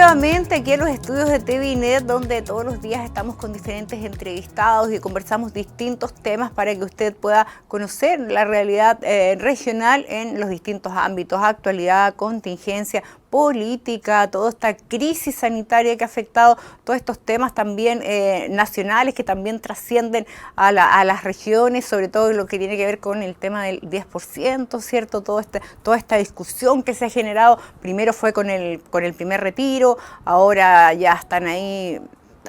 nuevamente aquí en los estudios de TVNet, donde todos los días estamos con diferentes entrevistados y conversamos distintos temas para que usted pueda conocer la realidad regional en los distintos ámbitos: actualidad, contingencia, política, toda esta crisis sanitaria que ha afectado, todos estos temas también nacionales que también trascienden a las regiones, sobre todo lo que tiene que ver con el tema del 10%, ¿cierto? Toda esta discusión que se ha generado, primero fue con el primer retiro, ahora ya están ahí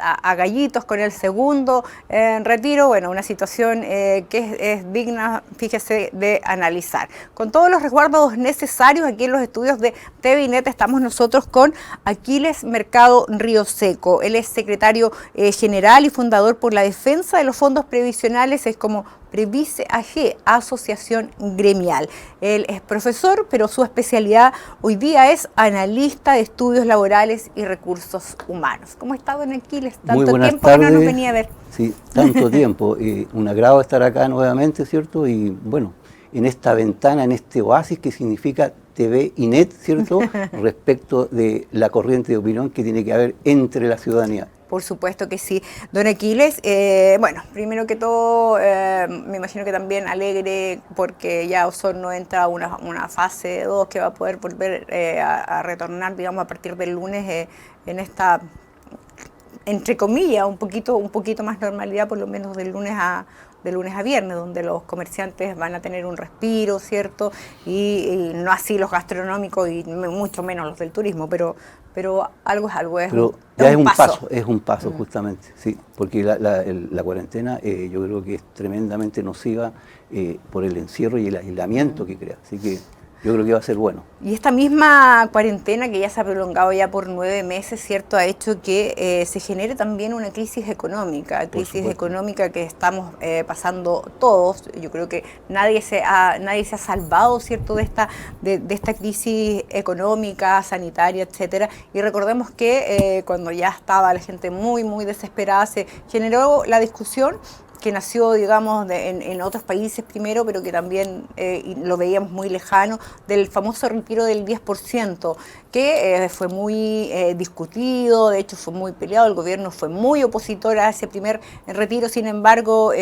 a gallitos con el segundo retiro. Bueno, una situación que es digna, fíjese, de analizar. Con todos los resguardos necesarios aquí en los estudios de TVNet estamos nosotros con Aquiles Mercado Rioseco. Él es secretario general y fundador por la defensa de los fondos previsionales, es como Previce AG, Asociación Gremial. Él es profesor, pero su especialidad hoy día es analista de estudios laborales y recursos humanos. ¿Cómo está, don Aquiles? Tanto tiempo tardes. Que no nos venía a ver. Sí, tanto tiempo. Un agrado estar acá nuevamente, ¿cierto? Y bueno, en esta ventana, en este oasis que significa TVNet, ¿cierto? Respecto de la corriente de opinión que tiene que haber entre la ciudadanía. Por supuesto que sí. Don Aquiles, bueno, primero que todo, me imagino que también alegre porque ya Osorno entra a una fase 2 que va a poder volver a retornar, digamos, a partir del lunes en esta, entre comillas, un poquito más normalidad, por lo menos de lunes a viernes, donde los comerciantes van a tener un respiro, ¿cierto? Y no así los gastronómicos y mucho menos los del turismo, pero algo es algo, es un paso justamente, sí, porque la cuarentena yo creo que es tremendamente nociva por el encierro y el aislamiento que crea, así que yo creo que va a ser bueno. Y esta misma cuarentena, que ya se ha prolongado ya por 9 meses, ¿cierto?, ha hecho que se genere también una crisis económica que estamos pasando todos. Yo creo que nadie se ha salvado, ¿cierto?, de esta crisis económica, sanitaria, etcétera. Y recordemos que cuando ya estaba la gente muy, muy desesperada, se generó la discusión que nació, digamos, en otros países primero, pero que también lo veíamos muy lejano, del famoso retiro del 10%, que fue muy discutido, de hecho fue muy peleado, el gobierno fue muy opositor a ese primer retiro, sin embargo,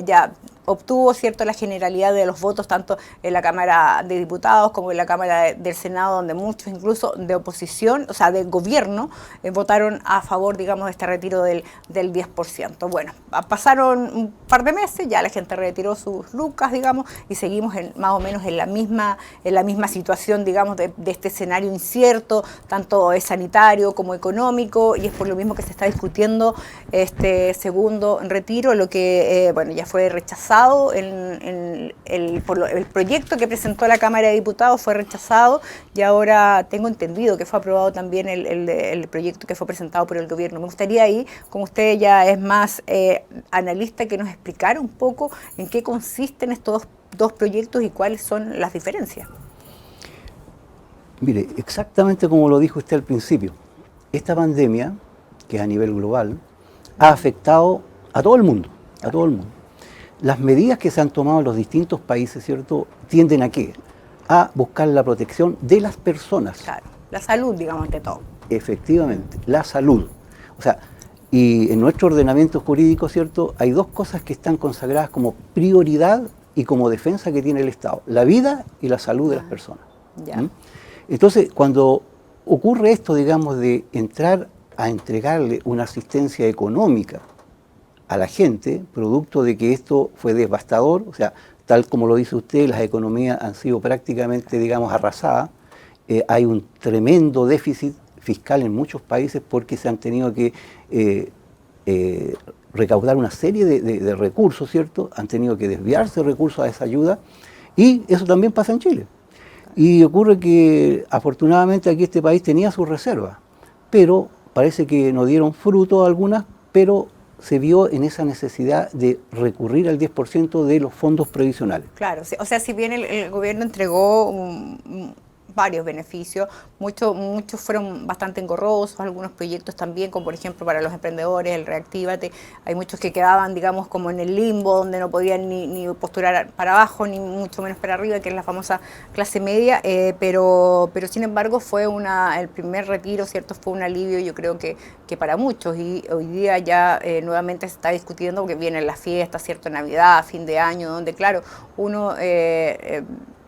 ya obtuvo, ¿cierto?, la generalidad de los votos, tanto en la Cámara de Diputados como en la Cámara del Senado, donde muchos, incluso de oposición, o sea, del gobierno, votaron a favor, digamos, de este retiro del 10%. Bueno, pasaron un par de meses, ya la gente retiró sus lucas, digamos, y seguimos más o menos en la misma situación, digamos, de este escenario incierto, tanto sanitario como económico, y es por lo mismo que se está discutiendo este segundo retiro, lo que, bueno, ya fue rechazado. El proyecto que presentó la Cámara de Diputados fue rechazado y ahora tengo entendido que fue aprobado también el proyecto que fue presentado por el gobierno. Me gustaría ahí, como usted ya es más analista, que nos explicara un poco en qué consisten estos dos proyectos y cuáles son las diferencias. Mire, exactamente como lo dijo usted al principio, esta pandemia, que es a nivel global, ha afectado a todo el mundo, a todo el mundo. Las medidas que se han tomado en los distintos países, ¿cierto?, tienden a ¿qué? A buscar la protección de las personas. Claro, la salud, digamos, ante todo. Efectivamente, la salud. O sea, y en nuestro ordenamiento jurídico, ¿cierto?, hay dos cosas que están consagradas como prioridad y como defensa que tiene el Estado: la vida y la salud de las personas. Ya. ¿Mm? Entonces, cuando ocurre esto, digamos, de entrar a entregarle una asistencia económica a la gente, producto de que esto fue devastador, o sea, tal como lo dice usted, las economías han sido prácticamente, digamos, arrasadas, hay un tremendo déficit fiscal en muchos países porque se han tenido que recaudar una serie de recursos, ¿cierto? Han tenido que desviarse recursos a esa ayuda, y eso también pasa en Chile. Y ocurre que afortunadamente aquí este país tenía sus reservas, pero parece que no dieron fruto algunas, pero se vio en esa necesidad de recurrir al 10% de los fondos previsionales. Claro, o sea, si bien el gobierno entregó varios beneficios, muchos fueron bastante engorrosos, algunos proyectos también, como por ejemplo para los emprendedores, el Reactívate, hay muchos que quedaban, digamos, como en el limbo, donde no podían ni postular para abajo, ni mucho menos para arriba, que es la famosa clase media, pero sin embargo fue el primer retiro, ¿cierto? Fue un alivio, yo creo que para muchos, y hoy día ya nuevamente se está discutiendo porque vienen las fiestas, ¿cierto? Navidad, fin de año, donde claro, uno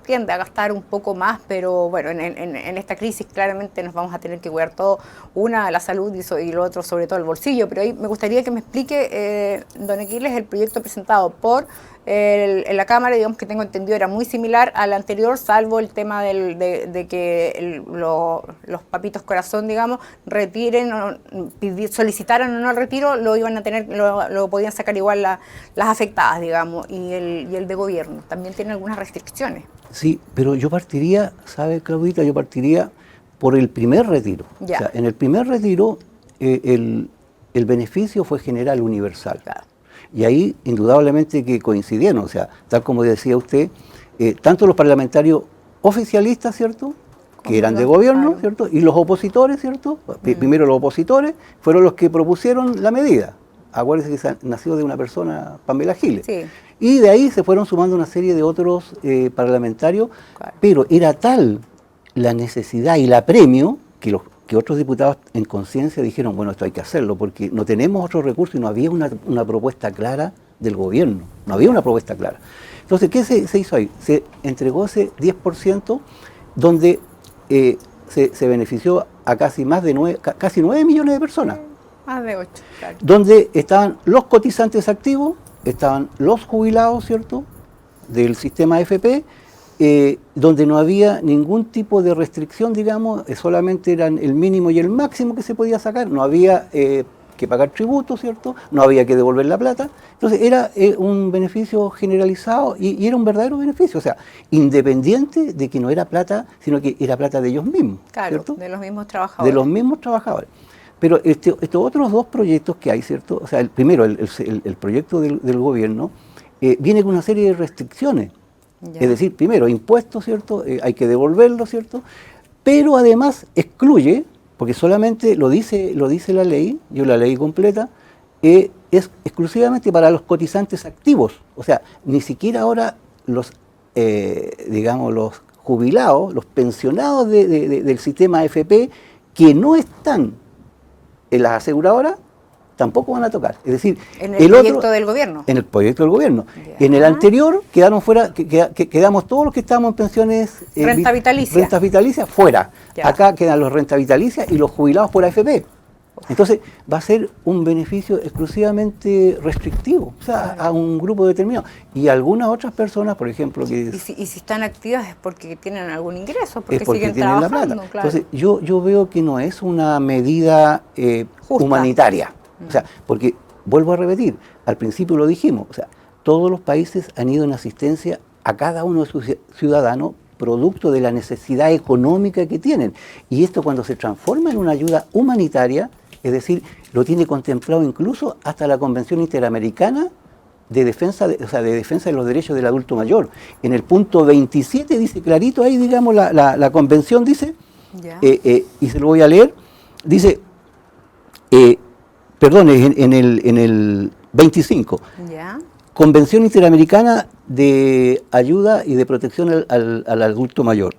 tiende a gastar un poco más, pero bueno, en esta crisis claramente nos vamos a tener que cuidar todo, la salud y lo otro, sobre todo el bolsillo, pero ahí me gustaría que me explique, don Aquiles, el proyecto presentado en la Cámara, digamos que tengo entendido, era muy similar al anterior, salvo el tema de que los papitos corazón, digamos, retiren, solicitaran o no el retiro, lo iban a tener, lo podían sacar igual las afectadas, digamos, y el de gobierno. También tiene algunas restricciones. Sí, pero yo partiría, ¿sabe, Claudita? Yo partiría por el primer retiro. Ya. O sea, en el primer retiro el beneficio fue general universal. Claro. Y ahí indudablemente que coincidieron, o sea, tal como decía usted, tanto los parlamentarios oficialistas, ¿cierto?, que eran de gobierno, claro, ¿cierto?, y los opositores, ¿cierto?, primero los opositores fueron los que propusieron la medida. Acuérdense que nació de una persona, Pamela Giles. Sí. Y de ahí se fueron sumando una serie de otros parlamentarios, Claro. pero era tal la necesidad y el apremio que otros diputados en conciencia dijeron, bueno, esto hay que hacerlo, porque no tenemos otros recursos y no había una propuesta clara del gobierno, no había una propuesta clara. Entonces, ¿qué se hizo ahí? Se entregó ese 10% donde se benefició a casi 9 millones de personas. Más de 8, claro. Donde estaban los cotizantes activos, estaban los jubilados, ¿cierto?, del sistema AFP, donde no había ningún tipo de restricción, digamos, solamente eran el mínimo y el máximo que se podía sacar, no había que pagar tributo, ¿cierto?, no había que devolver la plata. Entonces era un beneficio generalizado y era un verdadero beneficio, o sea, independiente de que no era plata, sino que era plata de ellos mismos, Claro, ¿cierto?, de los mismos trabajadores. de los mismos trabajadores. Pero estos otros dos proyectos que hay, ¿cierto? O sea, el primero, el proyecto del gobierno, viene con una serie de restricciones. Ya. Es decir, primero, impuestos, ¿cierto? Hay que devolverlos, ¿cierto? Pero además excluye, porque solamente lo dice la ley, yo la ley completa, es exclusivamente para los cotizantes activos. O sea, ni siquiera ahora los jubilados, los pensionados del sistema AFP, que no están en las aseguradoras, tampoco van a tocar. Es decir, en el proyecto del gobierno. En el proyecto del gobierno. Ya. En el anterior quedaron fuera, quedamos todos los que estábamos en pensiones... Renta vitalicia. Rentas vitalicias fuera. Ya. Acá quedan los rentas vitalicias y los jubilados por AFP. Entonces va a ser un beneficio exclusivamente restrictivo, o sea, a un grupo determinado. Y algunas otras personas, por ejemplo, que... Y si están activas es porque tienen algún ingreso, porque es porque siguen tienen trabajando. la plata. Claro. Entonces yo veo que no es una medida humanitaria. O sea, porque, vuelvo a repetir, al principio lo dijimos, o sea, todos los países han ido en asistencia a cada uno de sus ciudadanos producto de la necesidad económica que tienen. Y esto cuando se transforma en una ayuda humanitaria, es decir, lo tiene contemplado incluso hasta la Convención Interamericana de defensa de los derechos del adulto mayor. En el punto 27 dice clarito, ahí digamos la convención dice, y se lo voy a leer, dice, en el 25, ya. Convención Interamericana de Ayuda y de Protección al Adulto Mayor.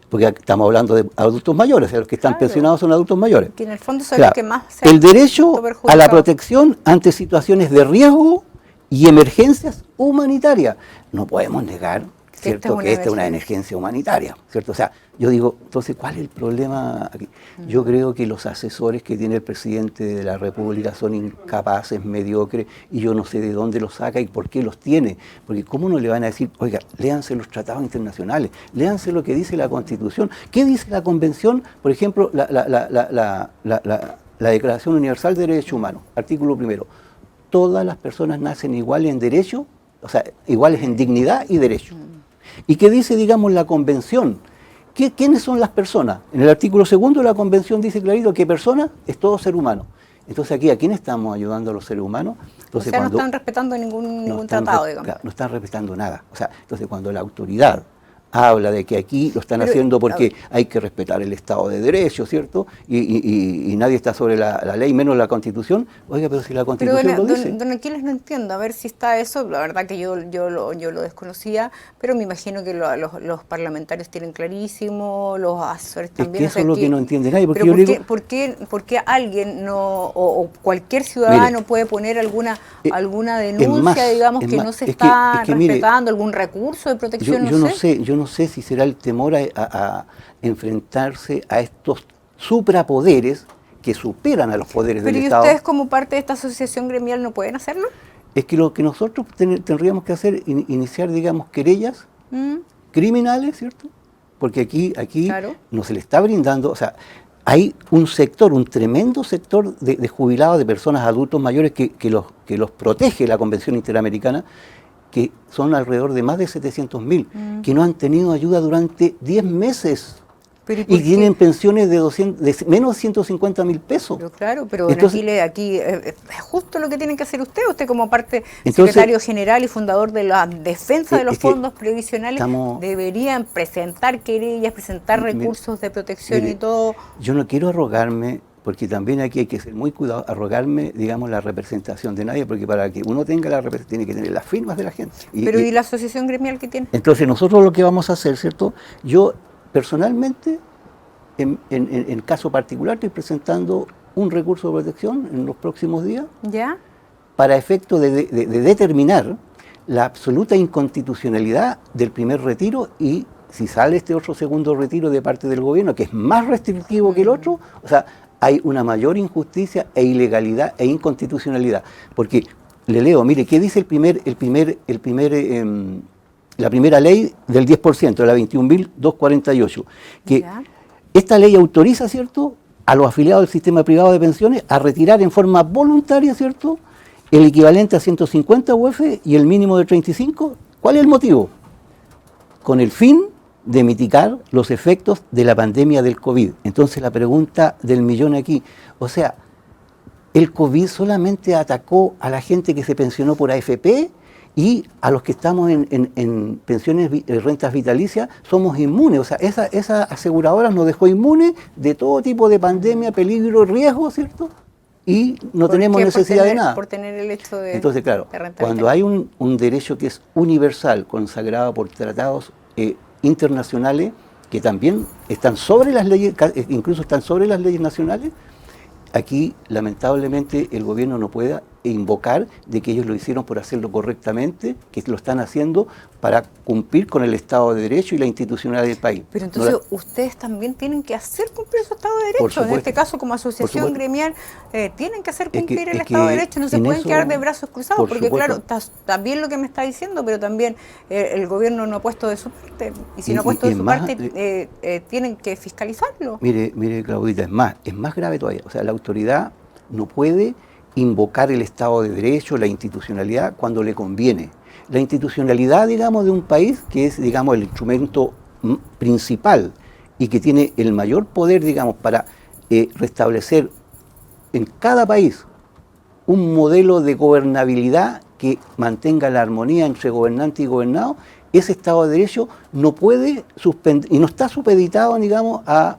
Porque estamos hablando de adultos mayores, o sea, los que están pensionados son adultos mayores. Que en el fondo son los que más se el derecho a la protección ante situaciones de riesgo y emergencias humanitarias. No podemos negar, ¿cierto?, que esta es una emergencia humanitaria, ¿cierto? O sea, yo digo, entonces, ¿cuál es el problema aquí? Yo creo que los asesores que tiene el presidente de la República son incapaces, mediocres, y yo no sé de dónde los saca y por qué los tiene. Porque ¿cómo no le van a decir, oiga, léanse los tratados internacionales, léanse lo que dice la Constitución? ¿Qué dice la Convención? Por ejemplo, la Declaración Universal de Derechos Humanos, artículo 1. Todas las personas nacen iguales en derecho, o sea, iguales en dignidad y derecho. ¿Y qué dice, digamos, la Convención? ¿Quiénes son las personas? En el artículo 2 de la Convención dice clarito que persona es todo ser humano. Entonces aquí, ¿a quién estamos ayudando a los seres humanos? Entonces, o sea, no están respetando ningún tratado, digamos. Claro, no están respetando nada. O sea, entonces cuando la autoridad habla de que aquí lo están Pero, haciendo porque hay que respetar el Estado de Derecho, ¿cierto? Y nadie está sobre la ley, menos la Constitución. Oiga, pero si la Pero Constitución lo dice. don Aquiles, no entiendo, a ver si está eso, la verdad que yo lo desconocía, pero me imagino que los parlamentarios tienen clarísimo, los asesores Es también, que o eso sea, es lo que no entiende nadie, porque pero yo le digo, ¿por qué alguien no, o cualquier mire, ciudadano puede poner eh, alguna es denuncia, más, digamos, es que más, no se es está que mire, respetando, algún recurso de protección, no sé? yo no sé si será el temor a enfrentarse a estos suprapoderes que superan a los poderes del Pero ¿y Estado. ustedes como parte de esta asociación gremial no pueden hacerlo? Es que lo que nosotros tendríamos que hacer, iniciar, digamos, querellas ¿Mm? criminales, ¿cierto? Porque aquí Claro. no se le está brindando, o sea, hay un sector, un tremendo sector de jubilados, de personas adultos mayores que los protege la Convención Interamericana, que son alrededor de más de 700.000, que no han tenido ayuda durante 10 meses. Pero ¿y Y por qué? tienen pensiones de menos de 150.000 pesos. Pero claro, pero don Entonces, Aquiles, aquí es justo lo que tiene que hacer usted como parte entonces secretario general y fundador de la defensa de los es que fondos previsionales, estamos, deberían presentar querellas, presentar recursos de protección y mire, todo. yo no quiero arrogarme, porque también aquí hay que ser muy cuidadoso, arrogarme, digamos, la representación de nadie, porque para que uno tenga la representación tiene que tener las firmas de la gente. Pero ¿y la asociación gremial que tiene? Entonces nosotros lo que vamos a hacer, ¿cierto? Yo personalmente, en caso particular, estoy presentando un recurso de protección en los próximos días ¿Ya? para efecto de determinar la absoluta inconstitucionalidad del primer retiro y si sale este otro segundo retiro de parte del gobierno, que es más restrictivo que el otro, o sea, hay una mayor injusticia e ilegalidad e inconstitucionalidad. Porque le leo, mire, ¿qué dice la primera ley del 10%, la 21.248? Que ¿Ya? esta ley autoriza, ¿cierto?, a los afiliados del sistema privado de pensiones a retirar en forma voluntaria, ¿cierto?, el equivalente a 150 UF y el mínimo de 35. ¿Cuál es el motivo? Con el fin de mitigar los efectos de la pandemia del COVID. Entonces la pregunta del millón aquí, o sea, ¿el COVID solamente atacó a la gente que se pensionó por AFP y a los que estamos en pensiones, rentas vitalicias, somos inmunes? O sea, esa aseguradora nos dejó inmunes de todo tipo de pandemia, peligro, riesgo, ¿cierto? Y no tenemos necesidad de nada. Por tener el hecho de... Entonces, claro, cuando hay un derecho que es universal, consagrado por tratados internacionales, que también están sobre las leyes, incluso están sobre las leyes nacionales, aquí lamentablemente el gobierno no puede invocar de que ellos lo hicieron por hacerlo correctamente, que lo están haciendo para cumplir con el Estado de Derecho y la institucionalidad del país. Pero entonces ustedes también tienen que hacer cumplir su Estado de Derecho. En este caso, como asociación gremial, tienen que hacer cumplir el Estado de Derecho. No se pueden quedar de brazos cruzados, porque claro, está bien lo que me está diciendo, pero también el gobierno no ha puesto de su parte. Y si no ha puesto de su parte, tienen que fiscalizarlo. Mire, Claudita, es más grave todavía. O sea, la autoridad no puede invocar el Estado de Derecho, la institucionalidad, cuando le conviene. La institucionalidad, digamos, de un país, que es, digamos, el instrumento principal y que tiene el mayor poder, digamos, para restablecer en cada país un modelo de gobernabilidad que mantenga la armonía entre gobernante y gobernado, ese Estado de Derecho no puede suspender, y no está supeditado, digamos, a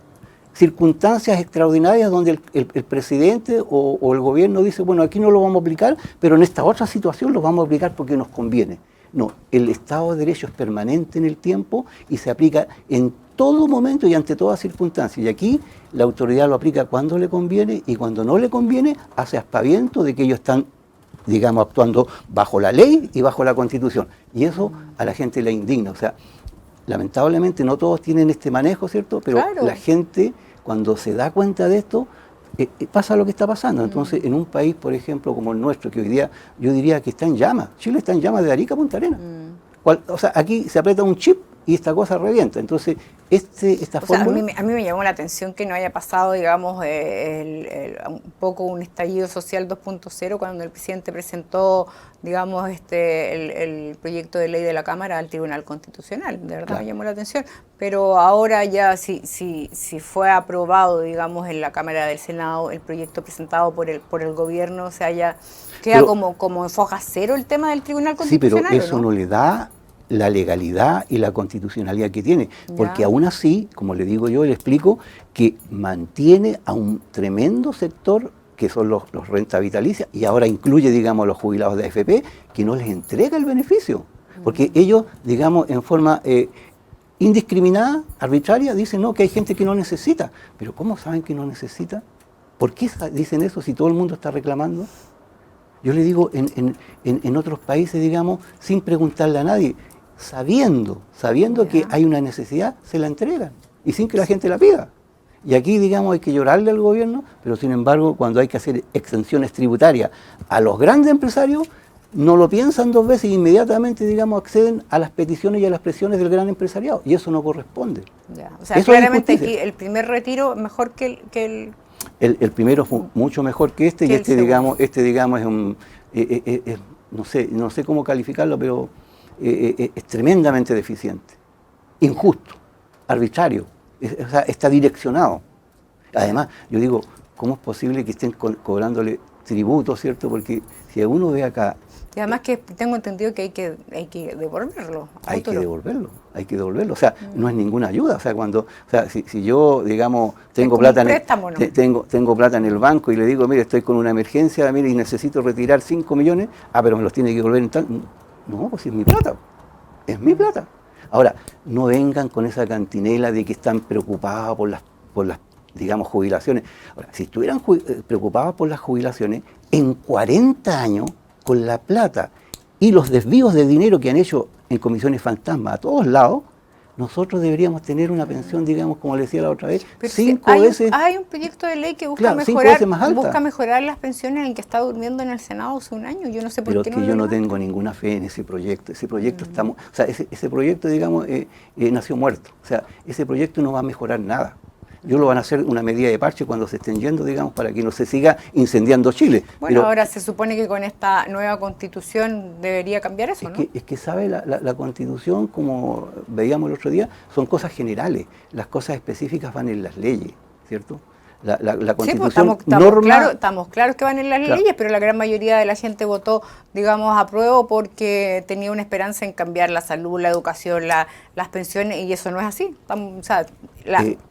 circunstancias extraordinarias donde el presidente o el gobierno dice, bueno, aquí no lo vamos a aplicar, pero en esta otra situación lo vamos a aplicar porque nos conviene. No, el Estado de Derecho es permanente en el tiempo y se aplica en todo momento y ante todas circunstancias. Y aquí la autoridad lo aplica cuando le conviene y cuando no le conviene hace aspaviento de que ellos están, digamos, actuando bajo la ley y bajo la Constitución. Y eso a la gente le indigna. O sea, lamentablemente no todos tienen este manejo, ¿cierto? Pero claro, la gente, cuando se da cuenta de esto, pasa lo que está pasando. Entonces, en un país, por ejemplo, como el nuestro, que hoy día yo diría que está en llamas, Chile está en llamas de Arica a Punta Arenas. O sea, aquí se aprieta un chip y esta cosa revienta. Entonces, esta fórmula... A mí me llamó la atención que no haya pasado, digamos, un poco un estallido social 2.0 cuando el presidente presentó, digamos, el proyecto de ley de la Cámara al Tribunal Constitucional. De verdad me llamó la atención. Pero ahora ya, si fue aprobado, digamos, en la Cámara del Senado el proyecto presentado por el gobierno, o sea, ya queda como en foja cero el tema del Tribunal Constitucional. Sí, pero eso no le da la legalidad y la constitucionalidad que tiene, porque Ya. aún así, como le digo yo, le explico que mantiene a un tremendo sector que son los rentas vitalicias, y ahora incluye, digamos, los jubilados de AFP, que no les entrega el beneficio, porque ellos, digamos, en forma indiscriminada, arbitraria, dicen no, que hay gente que no necesita. Pero ¿cómo saben que no necesita? ¿Por qué dicen eso si todo el mundo está reclamando? Yo le digo, en otros países, digamos, sin preguntarle a nadie, sabiendo que hay una necesidad, se la entregan, y sin que la gente la pida. Y aquí, digamos, hay que llorarle al gobierno, pero sin embargo, cuando hay que hacer exenciones tributarias a los grandes empresarios, no lo piensan dos veces e inmediatamente, digamos, acceden a las peticiones y a las presiones del gran empresariado. Y eso no corresponde. Ya. O sea, Eso claramente es aquí injusticia. el primer retiro mejor que el El primero fue mucho mejor que este, Que y el este, digamos, es un, no sé cómo calificarlo, pero es tremendamente deficiente, injusto, arbitrario, o sea, está direccionado. Además, yo digo, ¿cómo es posible que estén cobrándole tributo, cierto? Porque si uno ve acá, Y además que tengo entendido que hay que devolverlo. hay que devolverlo, o sea, no es ninguna ayuda, o sea, si yo, digamos, tengo como plata un préstamo, ¿no? tengo plata en el banco y le digo, mire, estoy con una emergencia, mire, y necesito retirar 5 millones, pero me los tiene que devolver en tal. No, pues es mi plata, es mi plata. Ahora, no vengan con esa cantinela de que están preocupados por las, digamos, jubilaciones. Ahora, si estuvieran preocupados por las jubilaciones, en 40 años, con la plata y los desvíos de dinero que han hecho en comisiones fantasma a todos lados, nosotros deberíamos tener una pensión, digamos, como le decía la otra vez, Pero 5 hay veces... hay un proyecto de ley que busca Claro, 5 mejorar, veces más alta. busca mejorar las pensiones en el que está durmiendo en el Senado hace un año. Yo no sé por Pero qué es no que lo yo no levantan. tengo ninguna fe en ese proyecto. Ese proyecto estamos, o sea, ese proyecto, digamos, nació muerto. O sea, ese proyecto no va a mejorar nada. Yo lo van a hacer una medida de parche cuando se estén yendo, digamos, para que no se siga incendiando Chile. Bueno, Pero ahora se supone que con esta nueva constitución debería cambiar eso, ¿no? es que sabe, la Constitución, como veíamos el otro día, son cosas generales. Las cosas específicas van en las leyes, ¿cierto? La Sí, pues Constitución norma... estamos claros que van en las Claro. leyes, pero la gran mayoría de la gente votó, digamos, a prueba porque tenía una esperanza en cambiar la salud, la educación, las pensiones, y eso no es así. O sea,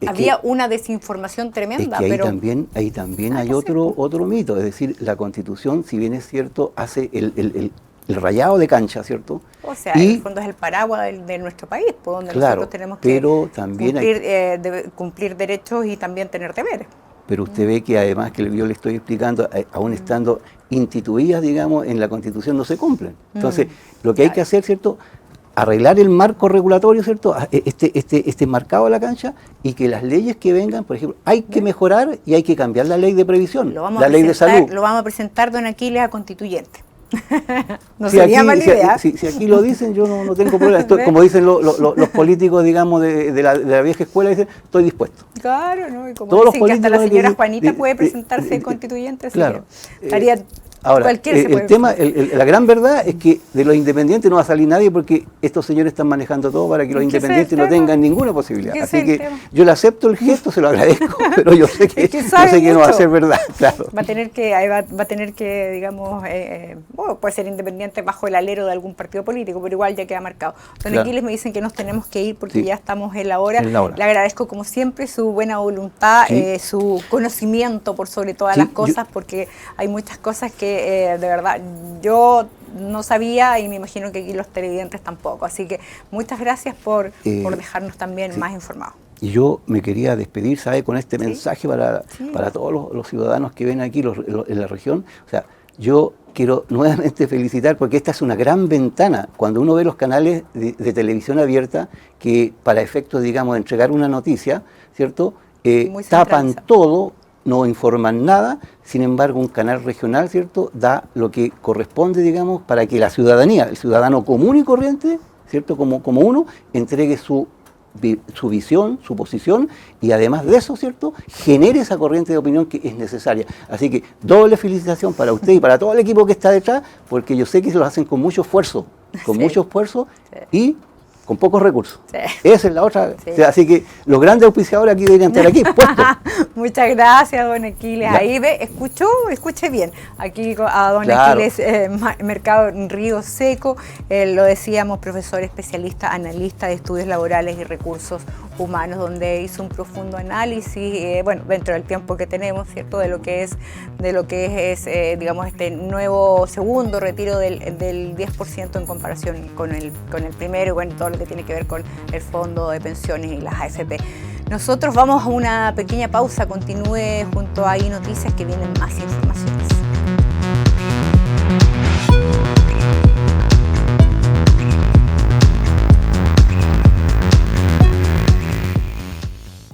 había una desinformación tremenda, Es que pero ahí también hay que hacer, otro mito, es decir, la Constitución, si bien es cierto, hace el rayado de cancha, ¿cierto? o sea, en el fondo es el paraguas de nuestro país, por donde Claro, nosotros tenemos que pero también cumplir derechos y también tener deberes. pero usted ve que además que yo le estoy explicando, aún estando instituidas, digamos, en la Constitución no se cumplen. Entonces, lo que hay que hacer, ¿cierto? Arreglar el marco regulatorio, ¿cierto? Este marcado a la cancha, y que las leyes que vengan, por ejemplo, hay que mejorar y hay que cambiar la ley de previsión, la ley de salud. Lo vamos a presentar, don Aquiles, a constituyente. No Si sería aquí, mala idea. si aquí lo dicen, yo no tengo problema. Como dicen los políticos, digamos, de la vieja escuela, dicen, estoy dispuesto. Claro, ¿no? Y como Todos los dicen que hasta la políticos señora Juanita puede presentarse constituyente, así claro. que estaría Ahora, cualquiera se puede el tema, la gran verdad es que de los independientes no va a salir nadie, porque estos señores están manejando todo para que los ¿Y qué es el independientes no tema? tengan ninguna posibilidad. ¿Qué es Así el que tema? yo le acepto el gesto, se lo agradezco, pero yo sé que, Es que sabe no va a mucho. ser verdad, claro. Va a tener que, digamos, bueno, puede ser independiente bajo el alero de algún partido político, pero igual ya queda marcado. Don Claro. Aquiles, me dicen que nos tenemos que ir porque Sí. ya estamos en la hora. En la hora. Le agradezco como siempre su buena voluntad, Sí. su conocimiento por sobre todas Sí, las cosas, porque hay muchas cosas que de verdad yo no sabía y me imagino que aquí los televidentes tampoco. Así que muchas gracias por dejarnos también más informados. Y yo me quería despedir, ¿sabe?, con este Sí. mensaje Sí. para todos los ciudadanos que ven aquí en la región. O sea, yo quiero nuevamente felicitar, porque esta es una gran ventana. Cuando uno ve los canales de televisión abierta, que para efectos, digamos, de entregar una noticia, ¿cierto?, Muy tapan centralizado. todo, no informan nada. Sin embargo, un canal regional, ¿cierto?, da lo que corresponde, digamos, para que la ciudadanía, el ciudadano común y corriente, ¿cierto?, como uno, entregue su visión, su posición, y además de eso, ¿cierto?, genere esa corriente de opinión que es necesaria. Así que doble felicitación para usted y para todo el equipo que está detrás, porque yo sé que lo hacen con mucho esfuerzo, Sí. y con pocos recursos. Sí. Esa es la otra. Sí. O sea, así que los grandes auspiciadores aquí deberían estar aquí, puestos. Muchas gracias, don Aquiles. Ya. Ahí ve, escuche bien. Aquí a don Claro. Aquiles Mercado Río Seco, lo decíamos, profesor especialista, analista de estudios laborales y recursos humanos, donde hizo un profundo análisis, bueno, dentro del tiempo que tenemos, ¿cierto?, de lo que es digamos, este nuevo segundo retiro del 10% en comparación con el primero, y bueno, todo lo que tiene que ver con el fondo de pensiones y las AFP. Nosotros vamos a una pequeña pausa, continúe junto a iNoticias, que vienen más informaciones.